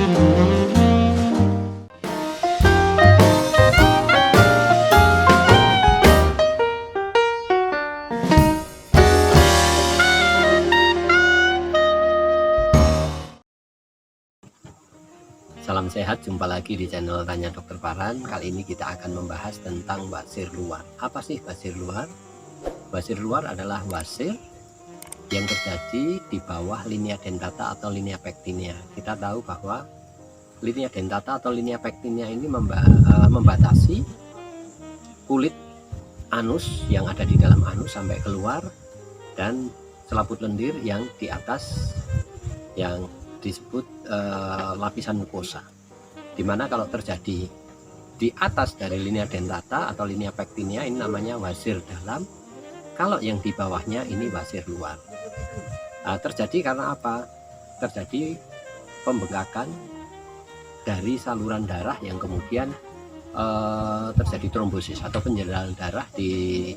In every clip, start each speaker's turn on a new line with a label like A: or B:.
A: Salam sehat, jumpa lagi di channel Tanya Dokter Farhan. Kali ini kita akan membahas tentang wasir luar. Apa sih wasir luar? Wasir luar adalah wasir yang terjadi di bawah linea dentata atau linea pectinia. Kita tahu bahwa linea dentata atau linea pectinia ini membatasi kulit anus yang ada di dalam anus sampai keluar, dan selaput lendir yang di atas yang disebut lapisan mukosa, dimana kalau terjadi di atas dari linea dentata atau linea pectinia ini namanya wasir dalam, kalau yang di bawahnya ini wasir luar. Terjadi karena apa? Terjadi pembengkakan dari saluran darah yang kemudian terjadi trombosis atau penjarahan darah di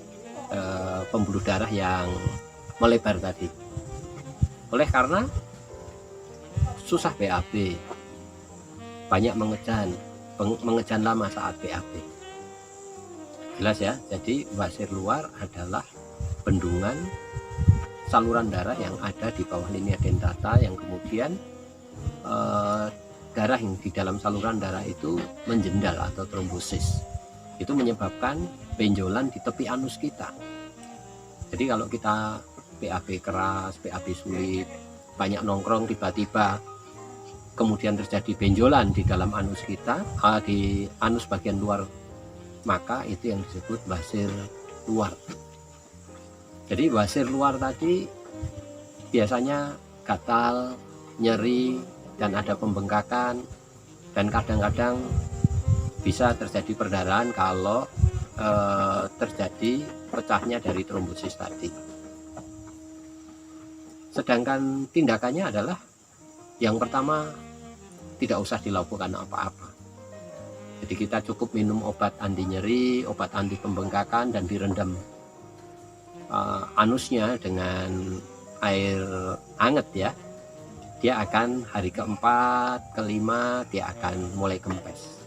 A: pembuluh darah yang melebar tadi. Oleh karena susah BAB, banyak mengejan lama saat BAB. Jelas ya, jadi wasir luar adalah bendungan saluran darah yang ada di bawah linea dentata yang kemudian darah yang di dalam saluran darah itu menjendal atau trombosis. Itu menyebabkan benjolan di tepi anus kita. Jadi kalau kita BAB keras, BAB sulit, banyak nongkrong, tiba-tiba kemudian terjadi benjolan di dalam anus kita, di anus bagian luar, maka itu yang disebut wasir luar. Jadi wasir luar tadi biasanya gatal, nyeri, dan ada pembengkakan, dan kadang-kadang bisa terjadi perdarahan kalau terjadi pecahnya dari trombosis tadi. Sedangkan tindakannya adalah yang pertama, tidak usah dilakukan apa-apa. Jadi kita cukup minum obat anti nyeri, obat anti pembengkakan, dan direndam anusnya dengan air hangat ya. Dia akan hari keempat, kelima dia akan mulai kempes.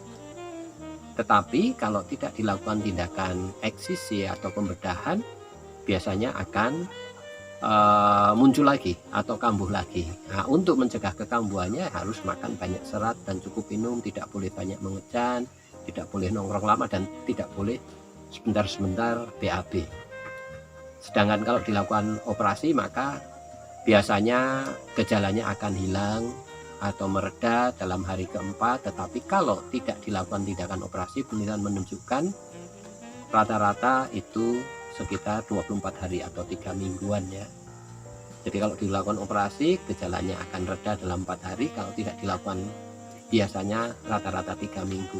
A: Tetapi kalau tidak dilakukan tindakan eksisi atau pembedahan, biasanya akan muncul lagi atau kambuh lagi. Nah, untuk mencegah kekambuhannya harus makan banyak serat dan cukup minum, tidak boleh banyak mengejan, tidak boleh nongkrong lama, dan tidak boleh sebentar-sebentar BAB. Sedangkan kalau dilakukan operasi, maka biasanya gejalanya akan hilang atau mereda dalam hari keempat. Tetapi kalau tidak dilakukan tindakan operasi, penelitian menunjukkan rata-rata itu sekitar 24 hari atau 3 mingguan ya. Jadi kalau dilakukan operasi, gejalanya akan reda dalam 4 hari. Kalau tidak dilakukan, biasanya rata-rata 3 minggu.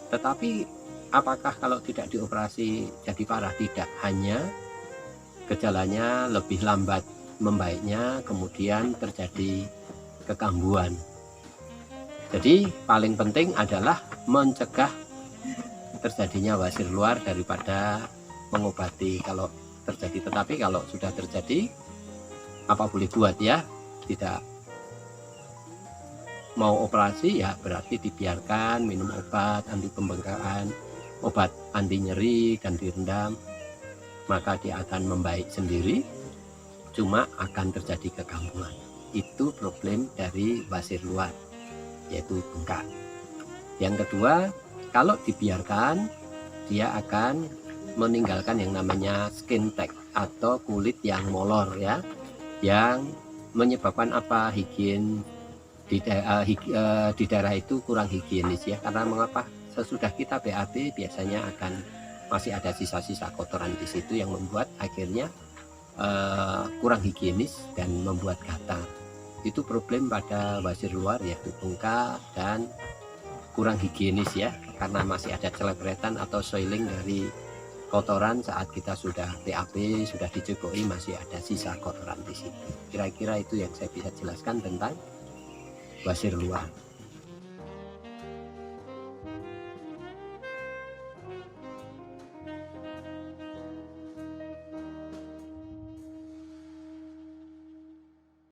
A: Tetapi apakah kalau tidak dioperasi jadi parah? Tidak, hanya gejalanya lebih lambat membaiknya, kemudian terjadi kekambuhan. Jadi paling penting adalah mencegah terjadinya wasir luar daripada mengobati kalau terjadi. Tetapi kalau sudah terjadi, apa boleh buat ya, tidak mau operasi ya berarti dibiarkan minum obat anti pembengkakan, obat anti nyeri, dan direndam, maka dia akan membaik sendiri, cuma akan terjadi kekambuhan. Itu problem dari wasir luar, yaitu bengkak. Yang kedua, kalau dibiarkan dia akan meninggalkan yang namanya skin tag atau kulit yang molor ya, yang menyebabkan apa? Di daerah itu kurang higienis ya. Karena mengapa? Sesudah kita BAB biasanya akan masih ada sisa-sisa kotoran di situ yang membuat akhirnya kurang higienis dan membuat gatal. Itu problem pada wasir luar, yaitu bengkak dan kurang higienis ya, karena masih ada celepretan atau soiling dari kotoran saat kita sudah BAB, sudah dicukui, masih ada sisa kotoran di situ. Kira-kira itu yang saya bisa jelaskan tentang wasir luar.